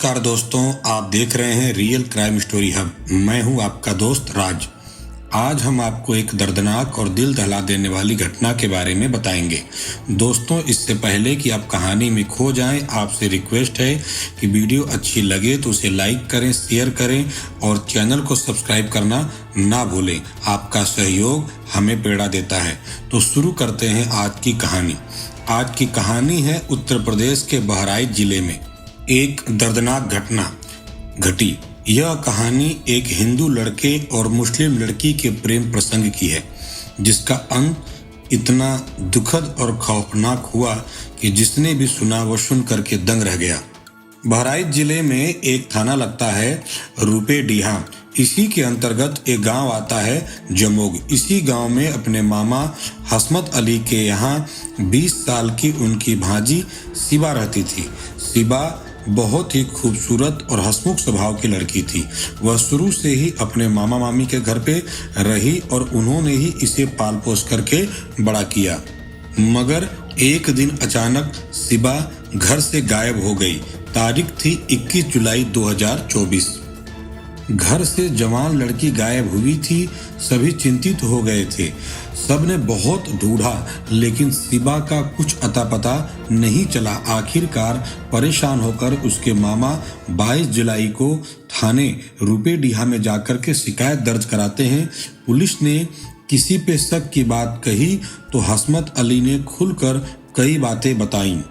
नमस्कार दोस्तों, आप देख रहे हैं रियल क्राइम स्टोरी हब। मैं हूं आपका दोस्त राज। आज हम आपको एक दर्दनाक और दिल दहला देने वाली घटना के बारे में बताएंगे। दोस्तों, इससे पहले कि आप कहानी में खो जाएं, आपसे रिक्वेस्ट है कि वीडियो अच्छी लगे तो उसे लाइक करें, शेयर करें और चैनल को सब्सक्राइब करना ना भूलें। आपका सहयोग हमें प्रेरणा देता है। तो शुरू करते हैं आज की कहानी। आज की कहानी है उत्तर प्रदेश के बहराइच जिले में एक दर्दनाक घटना घटी। यह कहानी एक हिंदू लड़के और मुस्लिम लड़की के प्रेम प्रसंग की है, जिसका अंत इतना दुखद और खौफनाक हुआ कि जिसने भी सुना वो सुन करके दंग रह गया। बहराइच जिले में एक थाना लगता है रूपेडीहा। इसी के अंतर्गत एक गांव आता है जमोग। इसी गांव में अपने मामा हसमत अली के यहाँ 20 साल की उनकी भांजी शिबा रहती थी। शिबा बहुत ही खूबसूरत और हंसमुख स्वभाव की लड़की थी। वह शुरू से ही अपने मामा मामी के घर पे रही और उन्होंने ही इसे पाल पोस करके बड़ा किया। मगर एक दिन अचानक शिबा घर से गायब हो गई। तारीख थी 21 जुलाई 2024। घर से जवान लड़की गायब हुई थी। सभी चिंतित हो गए थे। सबने बहुत ढूंढा, लेकिन शिबा का कुछ अता पता नहीं चला। आखिरकार परेशान होकर उसके मामा 22 जुलाई को थाने रूपेडीहा में जाकर के शिकायत दर्ज कराते हैं। पुलिस ने किसी पे शक की बात कही तो हसमत अली ने खुलकर कई बातें बताईं।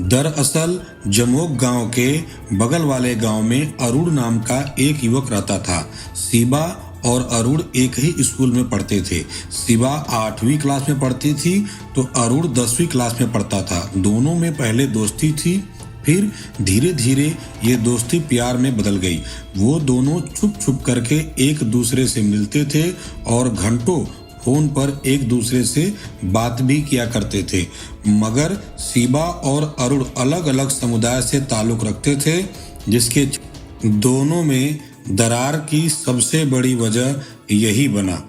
दरअसल जमोग गांव के बगल वाले गांव में अरुण नाम का एक युवक रहता था। शिबा और अरुण एक ही स्कूल में पढ़ते थे। शिबा 8वीं क्लास में पढ़ती थी तो अरुण 10वीं क्लास में पढ़ता था। दोनों में पहले दोस्ती थी, फिर धीरे धीरे ये दोस्ती प्यार में बदल गई। वो दोनों छुप छुप करके एक दूसरे से मिलते थे और घंटों फोन पर एक दूसरे से बात भी किया करते थे। मगर शिबा और अरुण अलग अलग समुदाय से ताल्लुक रखते थे, जिसके दोनों में दरार की सबसे बड़ी वजह यही बना।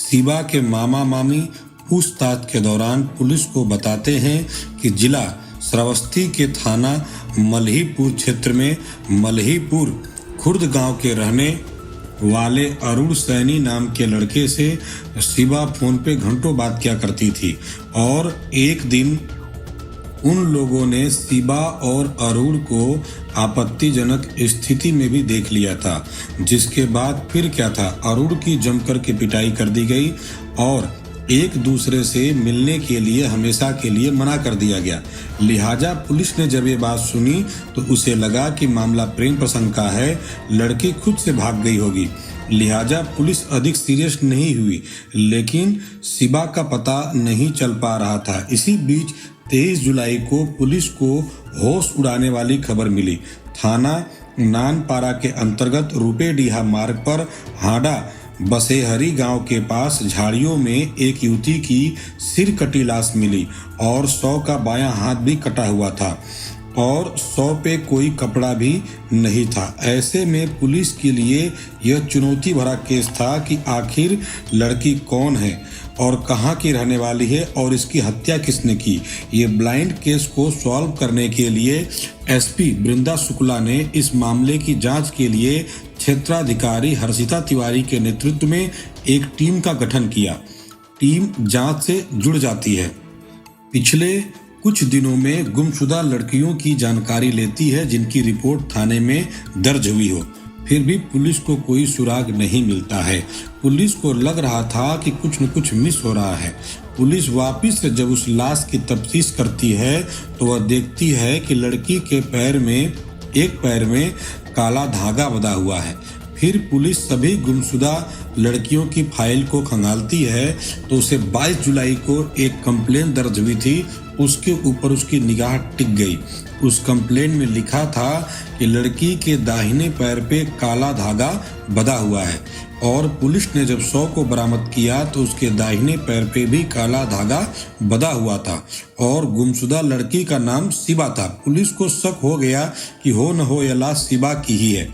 शिबा के मामा मामी पूछताछ के दौरान पुलिस को बताते हैं कि जिला श्रावस्ती के थाना मल्हीपुर क्षेत्र में मल्हीपुर खुर्द गांव के रहने वाले अरुण सैनी नाम के लड़के से शिबा फोन पे घंटों बात किया करती थी। और एक दिन उन लोगों ने शिबा और अरुण को आपत्तिजनक स्थिति में भी देख लिया था, जिसके बाद फिर क्या था, अरुण की जमकर के पिटाई कर दी गई और एक दूसरे से मिलने के लिए हमेशा के लिए मना कर दिया गया। लिहाजा पुलिस ने जब ये बात सुनी तो उसे लगा कि मामला प्रेम प्रसंग का है, लड़की खुद से भाग गई होगी। लिहाजा पुलिस अधिक सीरियस नहीं हुई, लेकिन शिबा का पता नहीं चल पा रहा था। इसी बीच 23 जुलाई को पुलिस को होश उड़ाने वाली खबर मिली। थाना नानपारा के अंतर्गत रूपेडीहा मार्ग पर हाडा बसेहरी गांव के पास झाड़ियों में एक युवती की सिर कटी लाश मिली और 100 का बायां हाथ भी कटा हुआ था और 100 पे कोई कपड़ा भी नहीं था। ऐसे में पुलिस के लिए यह चुनौती भरा केस था कि आखिर लड़की कौन है और कहां की रहने वाली है और इसकी हत्या किसने की। ये ब्लाइंड केस को सॉल्व करने के लिए एसपी बृंदा शुक्ला ने इस मामले की जांच के लिए क्षेत्राधिकारी हर्षिता तिवारी के नेतृत्व में एक टीम का गठन किया। टीम जांच से जुड़ जाती है। पिछले कुछ दिनों में गुमशुदा लड़कियों की जानकारी लेती है, जिनकी रिपोर्ट थाने में दर्ज हुई हो। फिर भी पुलिस को कोई सुराग नहीं मिलता है। पुलिस को लग रहा था कि कुछ न कुछ मिस हो रहा है। पुलिस वापस से जब उस लाश की तफ्तीश करती है तो वह देखती है कि लड़की के एक पैर में काला धागा बंधा हुआ है। फिर पुलिस सभी गुमशुदा लड़कियों की फाइल को खंगालती है तो उसे 22 जुलाई को एक कंप्लेन दर्ज हुई थी, उसके ऊपर उसकी निगाह टिक गई। उस कंप्लेन में लिखा था कि लड़की के दाहिने पैर पे काला धागा बंधा हुआ है और पुलिस ने जब 100 को बरामद किया तो उसके दाहिने पैर पे भी काला धागा बंधा हुआ था और गुमशुदा लड़की का नाम शिबा था। पुलिस को शक हो गया कि हो न हो यह लाश शिबा की ही है।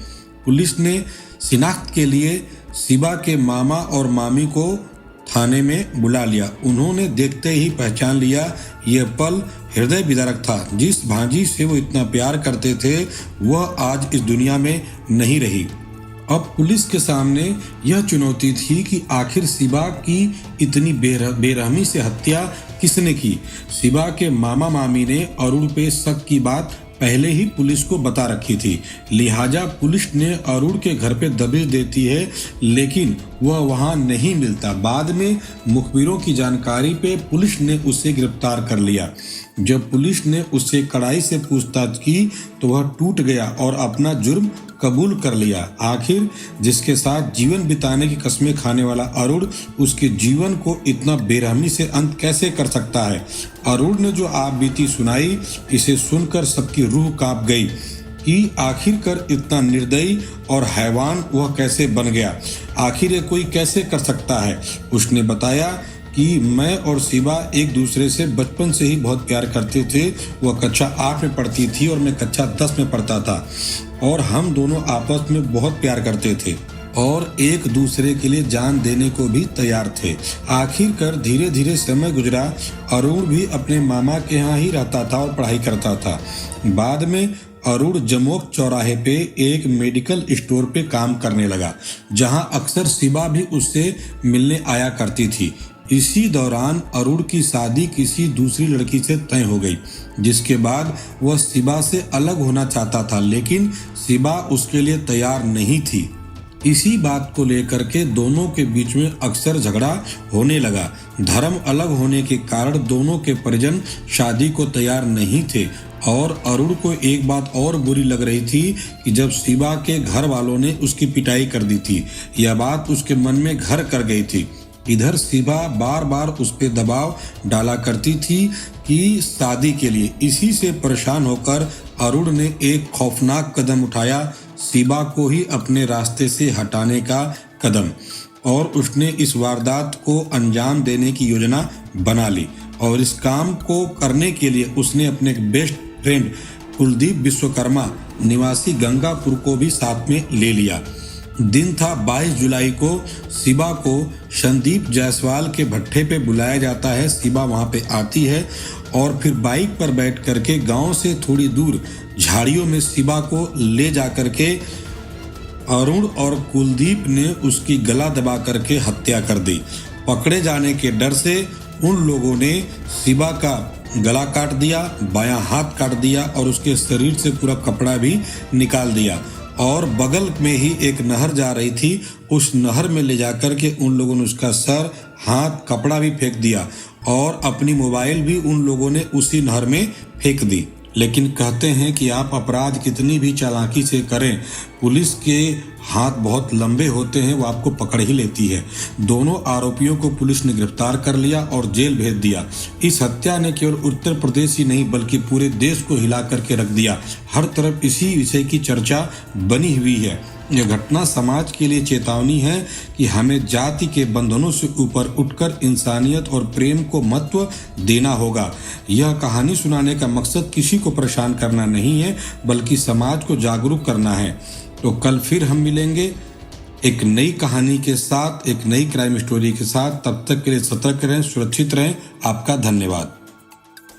पुलिस ने शिनाख्त के लिए शिबा के मामा और मामी को थाने में बुला लिया। उन्होंने देखते ही पहचान लिया, यह पल हृदय विदारक था। जिस भांजी से वो इतना प्यार करते थे वह आज इस दुनिया में नहीं रही। अब पुलिस के सामने यह चुनौती थी कि आखिर शिबा की इतनी बेरहमी से हत्या किसने की। शिबा के मामा मामी ने अरुण पे शक की बात पहले ही पुलिस को बता रखी थी, लिहाजा पुलिस ने अरुण के घर पे दबिश देती है, लेकिन वह वहां नहीं मिलता। बाद में मुखबिरों की जानकारी पे पुलिस ने उसे गिरफ्तार कर लिया। जब पुलिस ने उससे कड़ाई से पूछताछ की तो वह टूट गया और अपना जुर्म कबूल कर लिया। आखिर जिसके साथ जीवन बिताने की कस्में खाने वाला अरुण उसके जीवन को इतना बेरहमी से अंत कैसे कर सकता है। अरुण ने जो आप बीती सुनाई, इसे सुनकर सबकी रूह कांप गई कि आखिरकार इतना निर्दयी और हैवान वह कैसे बन गया। आखिर ये कोई कैसे कर सकता है। उसने बताया कि मैं और शिबा एक दूसरे से बचपन से ही बहुत प्यार करते थे। वह कक्षा 8 में पढ़ती थी और मैं कक्षा 10 में पढ़ता था और हम दोनों आपस में बहुत प्यार करते थे और एक दूसरे के लिए जान देने को भी तैयार थे। आखिरकार धीरे धीरे समय गुजरा। अरुण भी अपने मामा के यहाँ ही रहता था और पढ़ाई करता था। बाद में अरुण जमोक चौराहे पे एक मेडिकल स्टोर पे काम करने लगा, जहाँ अक्सर शिबा भी उससे मिलने आया करती थी। इसी दौरान अरुण की शादी किसी दूसरी लड़की से तय हो गई, जिसके बाद वह शिबा से अलग होना चाहता था, लेकिन शिबा उसके लिए तैयार नहीं थी। इसी बात को लेकर के दोनों के बीच में अक्सर झगड़ा होने लगा। धर्म अलग होने के कारण दोनों के परिजन शादी को तैयार नहीं थे और अरुण को एक बात और बुरी लग रही थी कि जब शिबा के घर वालों ने उसकी पिटाई कर दी थी, यह बात उसके मन में घर कर गई थी। इधर शिबा बार बार उस पर दबाव डाला करती थी कि शादी के लिए। इसी से परेशान होकर अरुण ने एक खौफनाक कदम उठाया, शिबा को ही अपने रास्ते से हटाने का कदम, और उसने इस वारदात को अंजाम देने की योजना बना ली। और इस काम को करने के लिए उसने अपने बेस्ट फ्रेंड कुलदीप विश्वकर्मा निवासी गंगापुर को भी साथ में ले लिया। दिन था 22 जुलाई को। शिबा को संदीप जायसवाल के भट्टे पे बुलाया जाता है। शिबा वहां पे आती है और फिर बाइक पर बैठ करके गांव से थोड़ी दूर झाड़ियों में शिबा को ले जा करके अरुण और कुलदीप ने उसकी गला दबा करके हत्या कर दी। पकड़े जाने के डर से उन लोगों ने शिबा का गला काट दिया, बायां हाथ काट दिया और उसके शरीर से पूरा कपड़ा भी निकाल दिया। और बगल में ही एक नहर जा रही थी, उस नहर में ले जाकर के उन लोगों ने उसका सर, हाथ, कपड़ा भी फेंक दिया और अपनी मोबाइल भी उन लोगों ने उसी नहर में फेंक दी। लेकिन कहते हैं कि आप अपराध कितनी भी चालाकी से करें, पुलिस के हाथ बहुत लंबे होते हैं, वो आपको पकड़ ही लेती है। दोनों आरोपियों को पुलिस ने गिरफ्तार कर लिया और जेल भेज दिया। इस हत्या ने केवल उत्तर प्रदेश ही नहीं बल्कि पूरे देश को हिला करके रख दिया। हर तरफ इसी विषय की चर्चा बनी हुई है। यह घटना समाज के लिए चेतावनी है कि हमें जाति के बंधनों से ऊपर उठकर इंसानियत और प्रेम को महत्व देना होगा। यह कहानी सुनाने का मकसद किसी को परेशान करना नहीं है बल्कि समाज को जागरूक करना है। तो कल फिर हम मिलेंगे एक नई कहानी के साथ, एक नई क्राइम स्टोरी के साथ। तब तक के लिए सतर्क रहें, सुरक्षित रहें। आपका धन्यवाद।